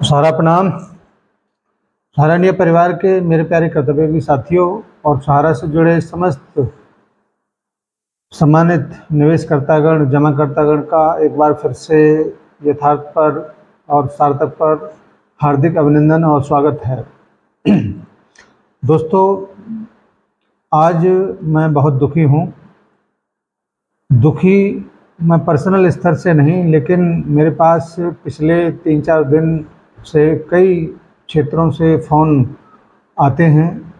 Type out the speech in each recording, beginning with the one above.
सारा प्रणाम। सहारनीय परिवार के मेरे प्यारे कर्तव्ययोगी साथियों और सहारा से जुड़े समस्त सम्मानित निवेशकर्तागण, जमाकर्तागण का एक बार फिर से यथार्थ पर और सार्थक पर हार्दिक अभिनंदन और स्वागत है। दोस्तों, आज मैं बहुत दुखी हूँ। दुखी मैं पर्सनल स्तर से नहीं, लेकिन मेरे पास पिछले 3-4 दिन से कई क्षेत्रों से फ़ोन आते हैं।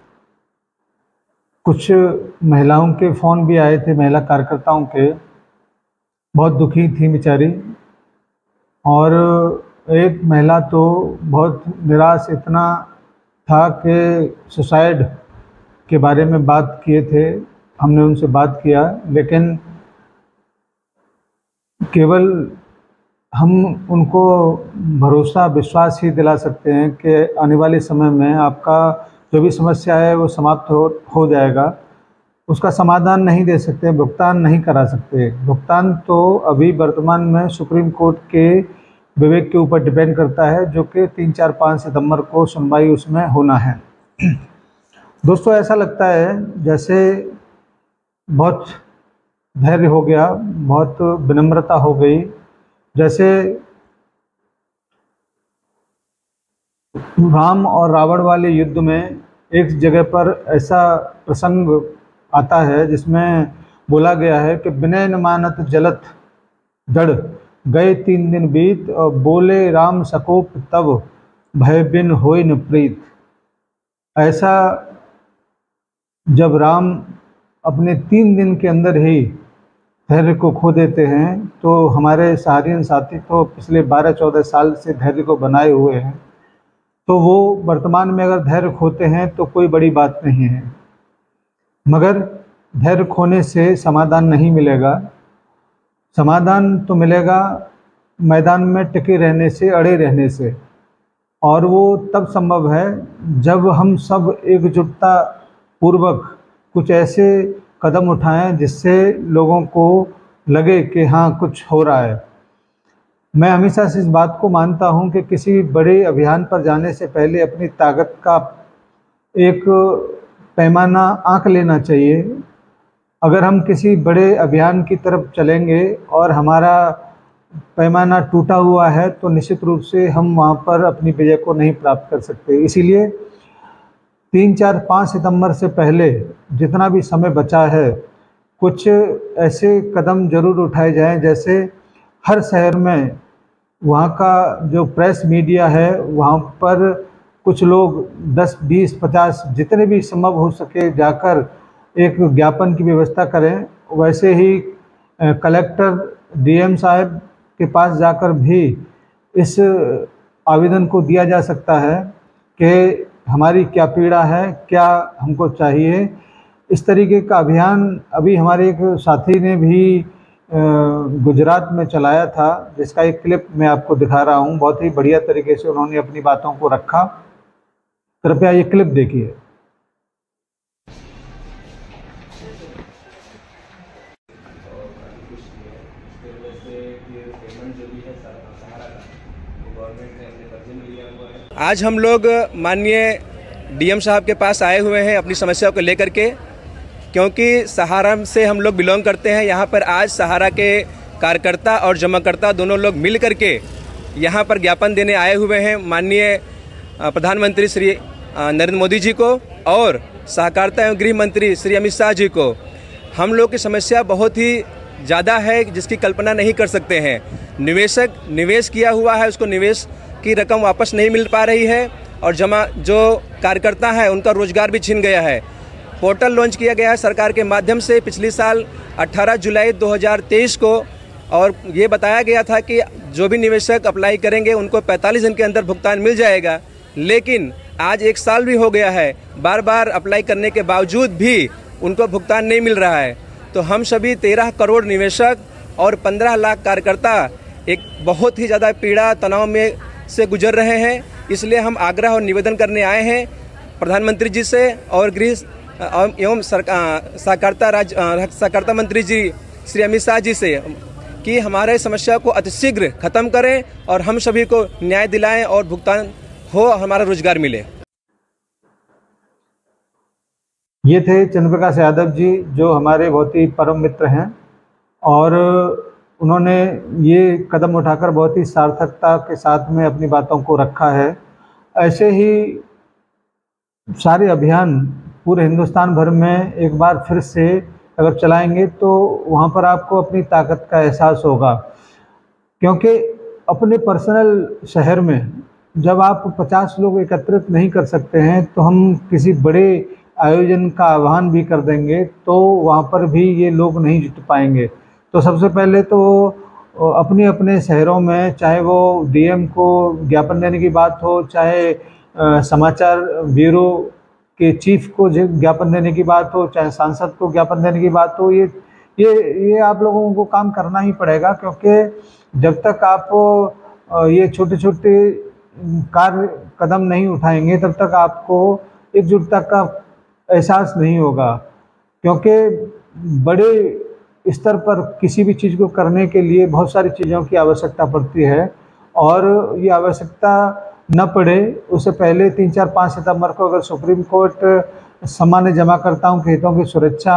कुछ महिलाओं के फ़ोन भी आए थे, महिला कार्यकर्ताओं के। बहुत दुखी थी बेचारी, और एक महिला तो बहुत निराश इतना था कि सुसाइड के बारे में बात किए थे। हमने उनसे बात किया, लेकिन केवल हम उनको भरोसा विश्वास ही दिला सकते हैं कि आने वाले समय में आपका जो भी समस्या है वो समाप्त हो जाएगा। उसका समाधान नहीं दे सकते, भुगतान नहीं करा सकते। भुगतान तो अभी वर्तमान में सुप्रीम कोर्ट के विवेक के ऊपर डिपेंड करता है, जो कि 3, 4, 5 सितंबर को सुनवाई उसमें होना है। दोस्तों, ऐसा लगता है जैसे बहुत धैर्य हो गया, बहुत विनम्रता हो गई। जैसे राम और रावण वाले युद्ध में एक जगह पर ऐसा प्रसंग आता है जिसमें बोला गया है कि विनय न मानत जलत दृढ़, गए 3 दिन बीत, और बोले राम सकोप तब, भय बिन होय न प्रीत। ऐसा जब राम अपने 3 दिन के अंदर ही धैर्य को खो देते हैं, तो हमारे सहारियन साथी तो पिछले 12-14 साल से धैर्य को बनाए हुए हैं। तो वो वर्तमान में अगर धैर्य खोते हैं तो कोई बड़ी बात नहीं है, मगर धैर्य खोने से समाधान नहीं मिलेगा। समाधान तो मिलेगा मैदान में टिके रहने से, अड़े रहने से, और वो तब संभव है जब हम सब एकजुटता पूर्वक कुछ ऐसे कदम उठाएं जिससे लोगों को लगे कि हाँ, कुछ हो रहा है। मैं हमेशा से इस बात को मानता हूं कि किसी बड़े अभियान पर जाने से पहले अपनी ताकत का एक पैमाना आंक लेना चाहिए। अगर हम किसी बड़े अभियान की तरफ चलेंगे और हमारा पैमाना टूटा हुआ है, तो निश्चित रूप से हम वहां पर अपनी विजय को नहीं प्राप्त कर सकते। इसीलिए 3, 4, 5 सितंबर से पहले जितना भी समय बचा है, कुछ ऐसे कदम जरूर उठाए जाएं, जैसे हर शहर में वहाँ का जो प्रेस मीडिया है, वहाँ पर कुछ लोग 10, 20, 50 जितने भी संभव हो सके जाकर एक ज्ञापन की व्यवस्था करें। वैसे ही कलेक्टर, डीएम साहब के पास जाकर भी इस आवेदन को दिया जा सकता है कि हमारी क्या पीड़ा है, क्या हमको चाहिए। इस तरीके का अभियान अभी हमारे एक साथी ने भी गुजरात में चलाया था, जिसका एक क्लिप मैं आपको दिखा रहा हूँ। बहुत ही बढ़िया तरीके से उन्होंने अपनी बातों को रखा। कृपया ये क्लिप देखिए। आज हम लोग माननीय डीएम साहब के पास आए हुए हैं अपनी समस्या को लेकर के, क्योंकि सहारा से हम लोग बिलोंग करते हैं। यहाँ पर आज सहारा के कार्यकर्ता और जमाकर्ता दोनों लोग मिल करके यहाँ पर ज्ञापन देने आए हुए हैं माननीय प्रधानमंत्री श्री नरेंद्र मोदी जी को और सहकारिता एवं गृह मंत्री श्री अमित शाह जी को। हम लोग की समस्या बहुत ही ज़्यादा है, जिसकी कल्पना नहीं कर सकते हैं। निवेशक निवेश किया हुआ है, उसको निवेश की रकम वापस नहीं मिल पा रही है, और जो कार्यकर्ता है उनका रोजगार भी छिन गया है। पोर्टल लॉन्च किया गया है सरकार के माध्यम से पिछली साल 18 जुलाई 2023 को, और ये बताया गया था कि जो भी निवेशक अप्लाई करेंगे उनको 45 दिन के अंदर भुगतान मिल जाएगा। लेकिन आज 1 साल भी हो गया है, बार बार अप्लाई करने के बावजूद भी उनको भुगतान नहीं मिल रहा है। तो हम सभी 13 करोड़ निवेशक और 15 लाख कार्यकर्ता एक बहुत ही ज़्यादा पीड़ा, तनाव में से गुजर रहे हैं। इसलिए हम आग्रह और निवेदन करने आए हैं प्रधानमंत्री जी से और गृह एवं सहकारिता मंत्री जी श्री अमित शाह जी से कि हमारे समस्या को अतिशीघ्र खत्म करें और हम सभी को न्याय दिलाएं और भुगतान हो, हमारा रोजगार मिले। ये थे चंद्रप्रकाश यादव जी, जो हमारे बहुत ही परम मित्र हैं और उन्होंने ये कदम उठाकर बहुत ही सार्थकता के साथ में अपनी बातों को रखा है। ऐसे ही सारे अभियान पूरे हिंदुस्तान भर में एक बार फिर से अगर चलाएंगे तो वहाँ पर आपको अपनी ताकत का एहसास होगा, क्योंकि अपने पर्सनल शहर में जब आप 50 लोग एकत्रित नहीं कर सकते हैं तो हम किसी बड़े आयोजन का आह्वान भी कर देंगे तो वहाँ पर भी ये लोग नहीं जुट पाएंगे। तो सबसे पहले तो अपने अपने शहरों में, चाहे वो डीएम को ज्ञापन देने की बात हो, चाहे समाचार ब्यूरो के चीफ को ज्ञापन देने की बात हो, चाहे सांसद को ज्ञापन देने की बात हो, ये आप लोगों को काम करना ही पड़ेगा, क्योंकि जब तक आप ये छोटे छोटे कार्य कदम नहीं उठाएंगे तब तक आपको एकजुटता का एहसास नहीं होगा। क्योंकि बड़े स्तर पर किसी भी चीज़ को करने के लिए बहुत सारी चीज़ों की आवश्यकता पड़ती है और ये आवश्यकता न पड़े उससे पहले 3, 4, 5 सितंबर को अगर सुप्रीम कोर्ट सामान्य जमाकर्ताओं के हितों की सुरक्षा,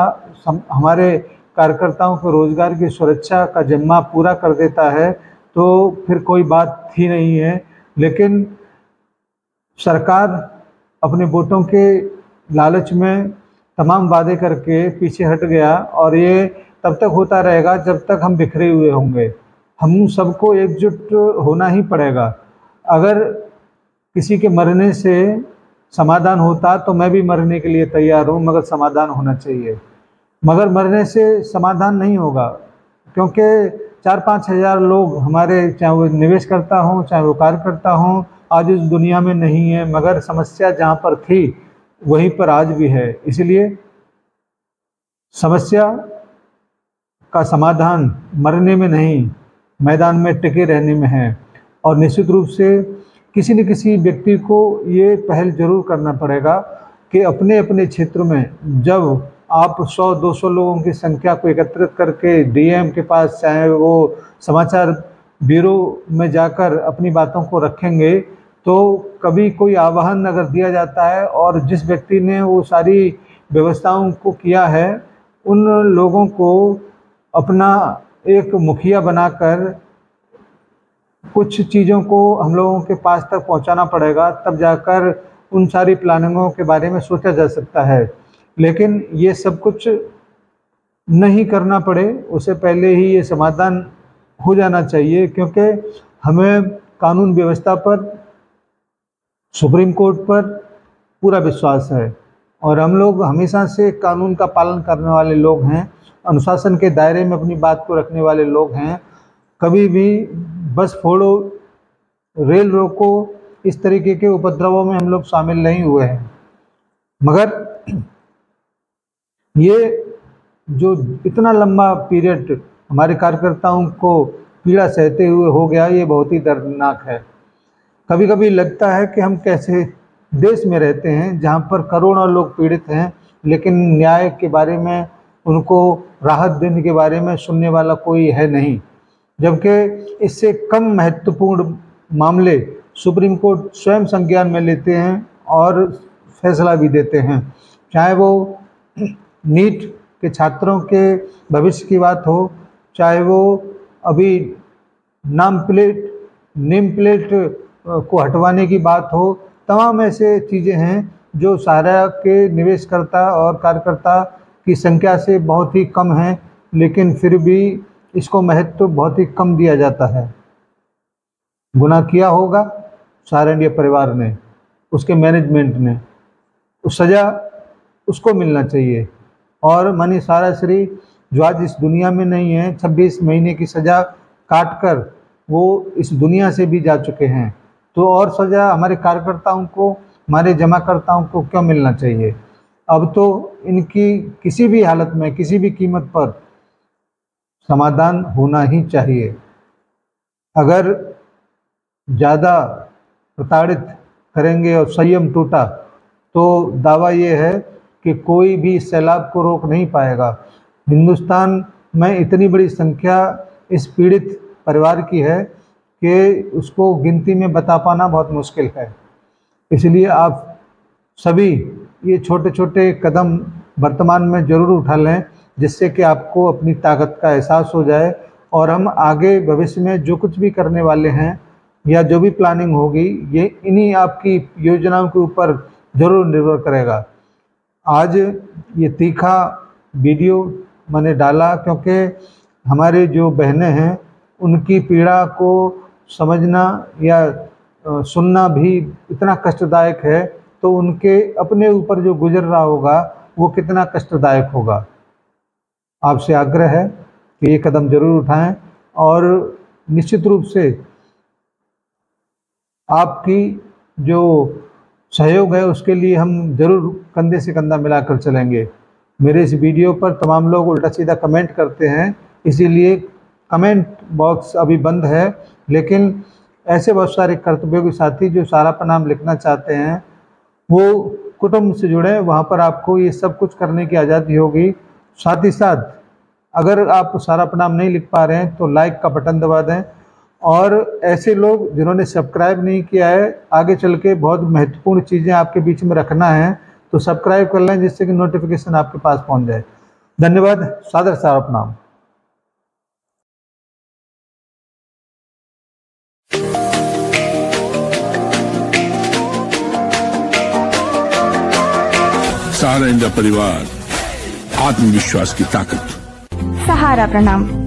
हमारे कार्यकर्ताओं के रोजगार की सुरक्षा का जिम्मा पूरा कर देता है तो फिर कोई बात ही नहीं है। लेकिन सरकार अपने वोटों के लालच में तमाम वादे करके पीछे हट गया और ये तब तक होता रहेगा जब तक हम बिखरे हुए होंगे। हम सबको एकजुट होना ही पड़ेगा। अगर किसी के मरने से समाधान होता तो मैं भी मरने के लिए तैयार हूँ, मगर समाधान होना चाहिए। मगर मरने से समाधान नहीं होगा, क्योंकि 4-5 हज़ार लोग हमारे, चाहे वो निवेश करता हों चाहे वो कार्यकर्ता हों, आज इस दुनिया में नहीं है, मगर समस्या जहाँ पर थी वहीं पर आज भी है। इसलिए समस्या का समाधान मरने में नहीं, मैदान में टिके रहने में है। और निश्चित रूप से किसी न किसी व्यक्ति को ये पहल जरूर करना पड़ेगा कि अपने अपने क्षेत्र में जब आप 100-200 लोगों की संख्या को एकत्रित करके डीएम के पास, चाहे वो समाचार ब्यूरो में जाकर अपनी बातों को रखेंगे, तो कभी कोई आह्वान अगर दिया जाता है और जिस व्यक्ति ने वो सारी व्यवस्थाओं को किया है उन लोगों को अपना एक मुखिया बनाकर कुछ चीज़ों को हम लोगों के पास तक पहुंचाना पड़ेगा, तब जाकर उन सारी प्लानिंगों के बारे में सोचा जा सकता है। लेकिन ये सब कुछ नहीं करना पड़े उससे पहले ही ये समाधान हो जाना चाहिए, क्योंकि हमें कानून व्यवस्था पर, सुप्रीम कोर्ट पर पूरा विश्वास है और हम लोग हमेशा से कानून का पालन करने वाले लोग हैं, अनुशासन के दायरे में अपनी बात को रखने वाले लोग हैं। कभी भी बस फोड़ो, रेल रोको, इस तरीके के उपद्रवों में हम लोग शामिल नहीं हुए हैं। मगर ये जो इतना लंबा पीरियड हमारे कार्यकर्ताओं को पीड़ा सहते हुए हो गया, ये बहुत ही दर्दनाक है। कभी कभी लगता है कि हम कैसे देश में रहते हैं जहाँ पर करोड़ों लोग पीड़ित हैं, लेकिन न्याय के बारे में, उनको राहत देने के बारे में सुनने वाला कोई है नहीं। जबकि इससे कम महत्वपूर्ण मामले सुप्रीम कोर्ट स्वयं संज्ञान में लेते हैं और फैसला भी देते हैं। चाहे वो नीट के छात्रों के भविष्य की बात हो, चाहे वो अभी नेम प्लेट को हटवाने की बात हो, तमाम ऐसे चीज़ें हैं जो सहारा के निवेशकर्ता और कार्यकर्ता की संख्या से बहुत ही कम है, लेकिन फिर भी इसको महत्व बहुत ही कम दिया जाता है। गुनाह किया होगा सहारा इंडिया परिवार ने, उसके मैनेजमेंट ने, उस सज़ा उसको मिलना चाहिए। और माननीय सहारा श्री जो आज इस दुनिया में नहीं है, 26 महीने की सज़ा काट कर वो इस दुनिया से भी जा चुके हैं, तो और सज़ा हमारे कार्यकर्ताओं को, हमारे जमाकर्ताओं को क्यों मिलना चाहिए? अब तो इनकी किसी भी हालत में, किसी भी कीमत पर समाधान होना ही चाहिए। अगर ज़्यादा प्रताड़ित करेंगे और संयम टूटा तो दावा ये है कि कोई भी सैलाब को रोक नहीं पाएगा। हिंदुस्तान में इतनी बड़ी संख्या, इस पीड़ित परिवार की है कि उसको गिनती में बता पाना बहुत मुश्किल है। इसलिए आप सभी ये छोटे छोटे कदम वर्तमान में ज़रूर उठा लें, जिससे कि आपको अपनी ताकत का एहसास हो जाए और हम आगे भविष्य में जो कुछ भी करने वाले हैं या जो भी प्लानिंग होगी, ये इन्हीं आपकी योजनाओं के ऊपर ज़रूर निर्भर करेगा। आज ये तीखा वीडियो मैंने डाला क्योंकि हमारे जो बहनें हैं उनकी पीड़ा को समझना या सुनना भी इतना कष्टदायक है, तो उनके अपने ऊपर जो गुजर रहा होगा वो कितना कष्टदायक होगा। आपसे आग्रह है कि ये कदम जरूर उठाएं और निश्चित रूप से आपकी जो सहयोग है उसके लिए हम जरूर कंधे से कंधा मिलाकर चलेंगे। मेरे इस वीडियो पर तमाम लोग उल्टा सीधा कमेंट करते हैं, इसीलिए कमेंट बॉक्स अभी बंद है, लेकिन ऐसे बहुत सारे कर्तव्यों के साथी जो सहारा प्रणाम लिखना चाहते हैं वो कुटुंब से जुड़े, वहाँ पर आपको ये सब कुछ करने की आज़ादी होगी। साथ ही साथ अगर आप सहारा प्रणाम नहीं लिख पा रहे हैं तो लाइक का बटन दबा दें, और ऐसे लोग जिन्होंने सब्सक्राइब नहीं किया है, आगे चल के बहुत महत्वपूर्ण चीज़ें आपके बीच में रखना है तो सब्सक्राइब कर लें, जिससे कि नोटिफिकेशन आपके पास पहुंच जाए। धन्यवाद। सादर सहारा प्रणाम। सहारा इंडिया परिवार, आत्मविश्वास की ताकत। सहारा प्रणाम।